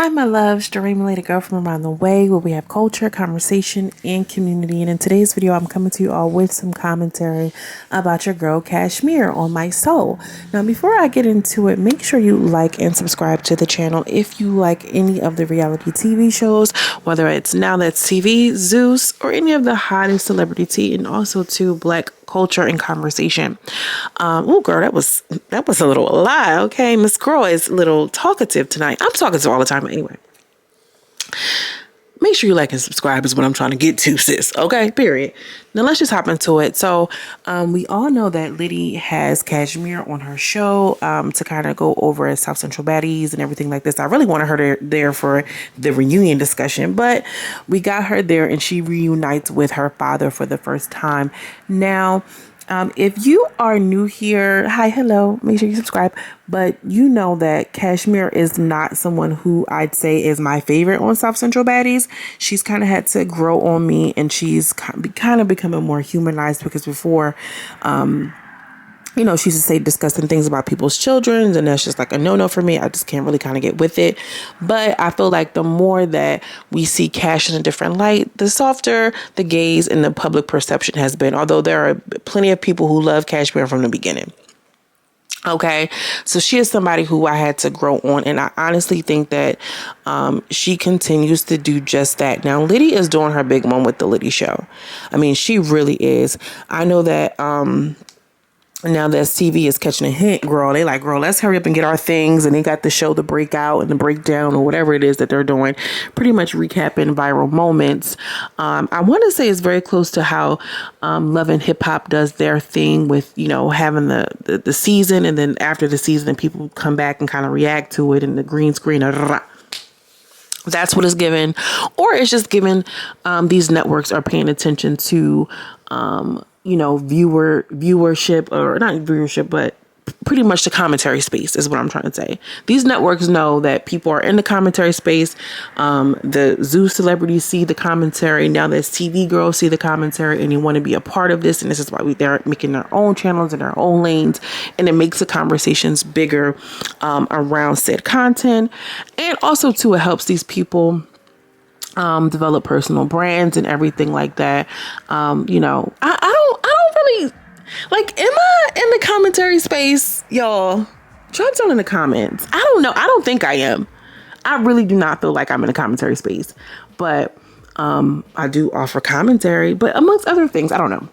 Hi, my loves, Doreen, related girl from around the way, where we have culture, conversation, and community. And in today's video, I'm coming to you all with some commentary about your girl Kashmere on my soul. Now, before I get into it, make sure you like and subscribe to the channel if you like any of the reality TV shows, whether it's Now That's TV, Zeus, or any of the hottest celebrity tea, and also to Black culture and conversation. Oh, girl, that was a little lie. Okay, Miss Girl is a little talkative tonight. I'm talkative all the time anyway. Make sure you like and subscribe is what I'm trying to get to, sis. Okay, period. Now let's just hop into it. So we all know that Liddy has Kashmere on her show to kind of go over South Central Baddies and everything like this. I really wanted her there for the reunion discussion, but we got her there and she reunites with her father for the first time. Now, if you are new here, hi, hello, make sure you subscribe. But you know that Kashmere is not someone who I'd say is my favorite on South Central Baddies. She's kind of had to grow on me and she's kind of becoming more humanized because before, you know, she used to say disgusting things about people's children, and that's just like a no-no for me. I just can't really kind of get with it. But I feel like the more that we see Cash in a different light, the softer the gaze and the public perception has been, although there are plenty of people who love Kashmere from the beginning. Okay, so she is somebody who I had to grow on, and I honestly think that she continues to do just that. Now, Liddy is doing her big one with the Liddy show. I mean, she really is. I know that now that TV is catching a hint, girl, they like, girl, let's hurry up and get our things. And they got the show, the breakout and the breakdown or whatever it is that they're doing, pretty much recapping viral moments. I want to say it's very close to how Love and Hip Hop does their thing with, you know, having the season. And then after the season, people come back and kind of react to it in the green screen. That's what it's given. Or it's just given these networks are paying attention to you know, viewership, or not viewership, but pretty much the commentary space is what I'm trying to say. These networks know that people are in the commentary space. The Zeus celebrities see the commentary. Now that TV girls see the commentary and you want to be a part of this. And this is why they're making their own channels and their own lanes. And it makes the conversations bigger around said content. And also too, it helps these people develop personal brands and everything like that. You know, I don't really like, am I in the commentary space, y'all? Drop down in the comments. I don't know. I don't think I am. I really do not feel like I'm in the commentary space, but I do offer commentary, but amongst other things, I don't know.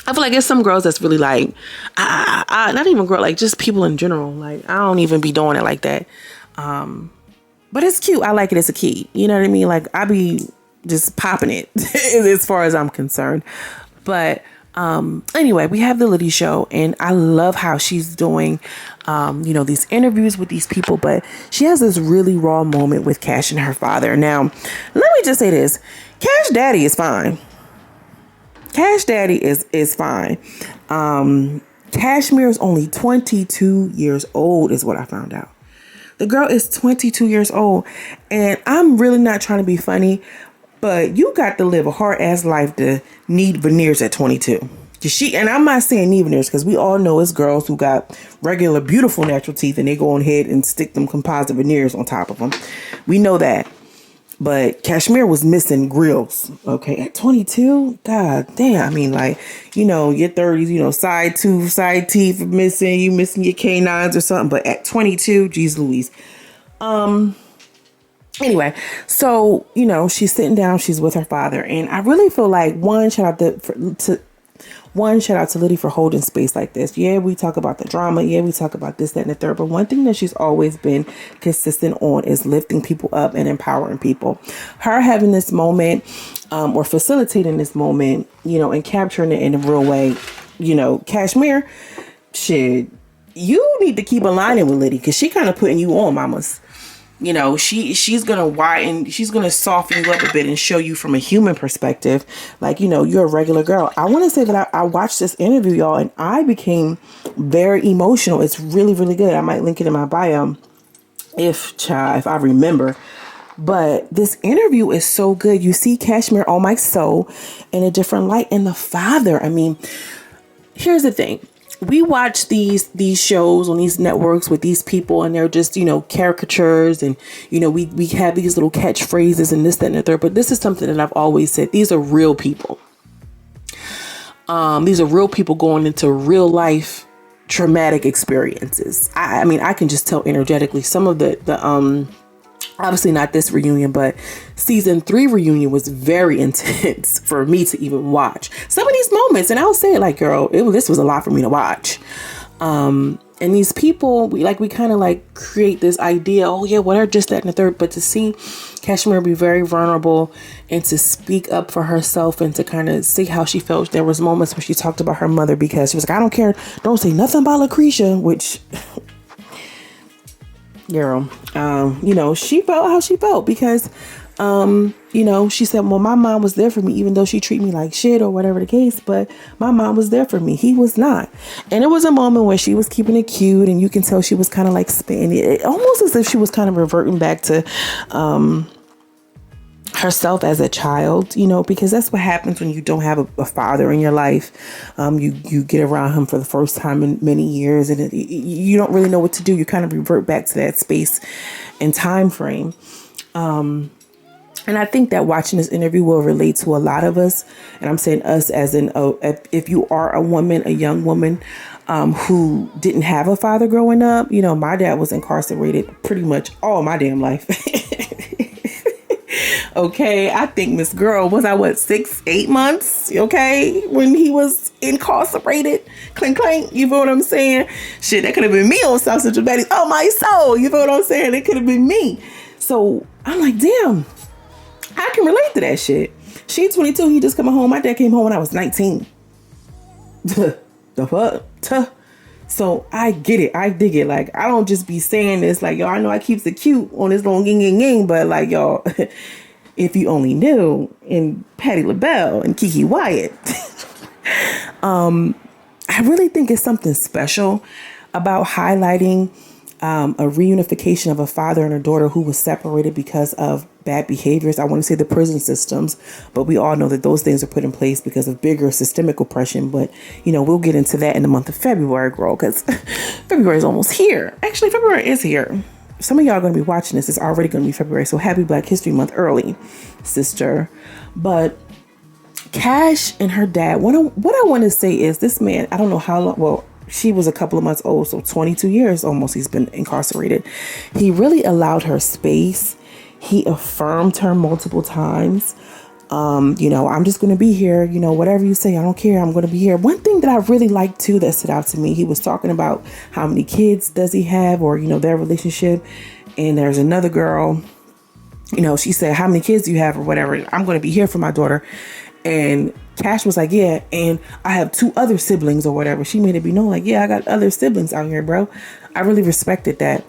I feel like there's some girls that's really like, not even girl, like just people in general. Like, I don't even be doing it like that. But it's cute. I like it as a key. You know what I mean? Like, I be just popping it as far as I'm concerned. But anyway, we have the Liddy show, and I love how she's doing, you know, these interviews with these people. But she has this really raw moment with Cash and her father. Now, let me just say this. Cash Daddy is fine. Cash Daddy is fine. Kashmere is only 22 years old is what I found out. The girl is 22 years old, and I'm really not trying to be funny, but you got to live a hard ass life to need veneers at 22. And I'm not saying need veneers, because we all know it's girls who got regular, beautiful natural teeth and they go on ahead and stick them composite veneers on top of them. We know that. But Kashmere was missing grills. Okay, at 22, god damn. I mean, like, you know, your 30s, you know, side tooth, side teeth missing, you missing your canines or something. But at 22, geez Louise. Anyway, so, you know, she's sitting down, she's with her father, and I really feel like shout out to Liddy for holding space like this. Yeah, we talk about the drama. Yeah, we talk about this, that, and the third. But one thing that she's always been consistent on is lifting people up and empowering people. Her having this moment or facilitating this moment, you know, and capturing it in a real way, you know, Kashmere, shit, you need to keep aligning with Liddy, because she kind of putting you on, mamas. You know, she's going to widen, she's going to soften you up a bit and show you from a human perspective. Like, you know, you're a regular girl. I want to say that I watched this interview, y'all, and I became very emotional. It's really, really good. I might link it in my bio if I remember. But this interview is so good. You see Kashmere on my soul in a different light. And the father, I mean, here's the thing. we watch these shows on these networks with these people, and they're just, caricatures, and we have these little catchphrases and this, that, and the third. But this is something that I've always said: these are real people. These are real people going into real life traumatic experiences. I mean, I can just tell energetically. Some of the obviously not this reunion, but season 3 reunion was very intense for me to even watch some of these moments. And I'll say it like, girl, this was a lot for me to watch. And these people, we kind of like create this idea, oh yeah, what are just that and the third. But to see Kashmere be very vulnerable and to speak up for herself and to kind of see how she felt. There was moments where she talked about her mother, because she was like, I don't care, don't say nothing about Lucretia, which girl, she felt how she felt, because she said, well, my mom was there for me, even though she treated me like shit or whatever the case, but my mom was there for me. He was not. And it was a moment where she was keeping it cute, and you can tell she was kind of like spinning it, almost as if she was kind of reverting back to herself as a child, because that's what happens when you don't have a father in your life. You get around him for the first time in many years, and you don't really know what to do. You kind of revert back to that space and time frame. And I think that watching this interview will relate to a lot of us. And I'm saying us as in, if you are a woman, a young woman, who didn't have a father growing up. My dad was incarcerated pretty much all my damn life. Okay, I think Miss Girl was 6-8 months, okay, when he was incarcerated. Clink clink, you feel what I'm saying? Shit, that could have been me on South Central Baddies. Oh, my soul, you feel what I'm saying? It could have been me. So I'm like, damn, I can relate to that shit. She's 22, he just coming home. My dad came home when I was 19. The fuck? So I get it. I dig it. Like, I don't just be saying this like, yo, I know I keeps it cute on this long ging, but like, y'all, if you only knew, in Patti LaBelle and Kiki Wyatt, I really think it's something special about highlighting a reunification of a father and a daughter who was separated because of bad behaviors. I want to say the prison systems, but we all know that those things are put in place because of bigger systemic oppression. But, we'll get into that in the month of February, girl, because February is almost here. Actually, February is here. Some of y'all are going to be watching this. It's already going to be February. So happy Black History Month early, sister. But Cash and her dad, what I want to say is this man, I don't know how long, well, she was a couple of months old, so 22 years almost he's been incarcerated. He really allowed her space. He affirmed her multiple times. I'm just going to be here. Whatever you say, I don't care. I'm going to be here. One thing that I really liked too that stood out to me, he was talking about how many kids does he have, or, their relationship. And there's another girl, she said, how many kids do you have or whatever? I'm going to be here for my daughter. And Cash was like, yeah, and I have 2 other siblings or whatever. She made it be known like, yeah, I got other siblings out here, bro. I really respected that.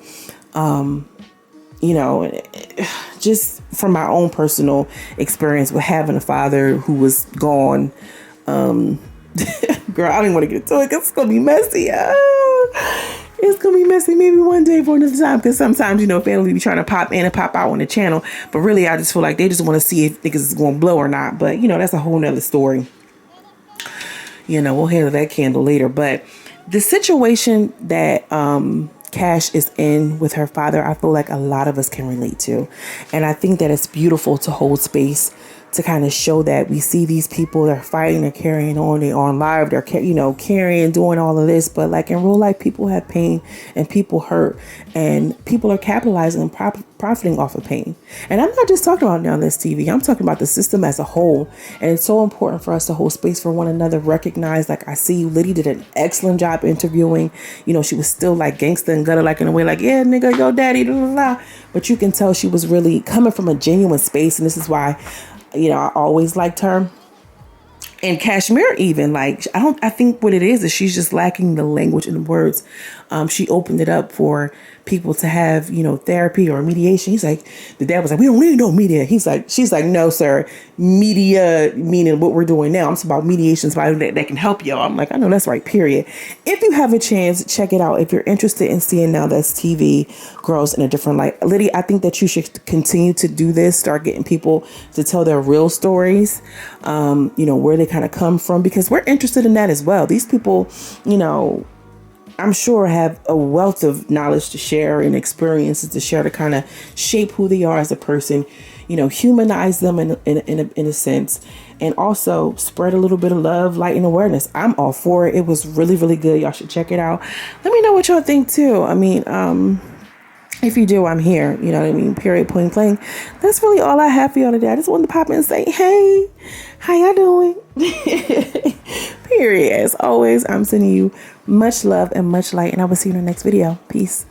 Just from my own personal experience with having a father who was gone. Girl, I don't want to get into it because it's going to be messy. It's going to be messy maybe one day for another time, because sometimes, family be trying to pop in and pop out on the channel. But really, I just feel like they just want to see if niggas is going to blow or not. But, that's a whole nother story. We'll handle that candle later. But the situation that Cash is in with her father, I feel like a lot of us can relate to. And I think that it's beautiful to hold space to kind of show that we see these people, they're fighting, they're carrying on, they're on live, they're, carrying, doing all of this. But like in real life, people have pain and people hurt, and people are capitalizing and profiting off of pain. And I'm not just talking about now this TV. I'm talking about the system as a whole. And it's so important for us to hold space for one another, recognize, like, I see you, Liddy did an excellent job interviewing. She was still like gangsta and gutter, like in a way like, yeah, nigga, yo daddy, blah, blah, blah. But you can tell she was really coming from a genuine space. And this is why, I always liked her. And Kashmere even, like, I think what it is she's just lacking the language and the words. She opened it up for people to have, you know, therapy or mediation. He's like, the dad was like, we don't need no media. She's like, no, sir. Media, meaning what we're doing now. I'm talking about mediations that can help y'all. I'm like, I know that's right, period. If you have a chance, check it out. If you're interested in seeing Now That's TV girls in a different light. Liddy, I think that you should continue to do this. Start getting people to tell their real stories, you know, where they kind of come from, because we're interested in that as well. These people, you know, I'm sure have a wealth of knowledge to share and experiences to share to kind of shape who they are as a person, you know, humanize them in a sense, and also spread a little bit of love, light, and awareness. I'm all for it. It was really, really good. Y'all should check it out. Let me know what y'all think too. I mean, if you do, I'm here. You know what I mean? Period, point blank. That's really all I have for y'all today. I just wanted to pop in and say, hey, how y'all doing? Period. As always, I'm sending you much love and much light, and I will see you in the next video. Peace.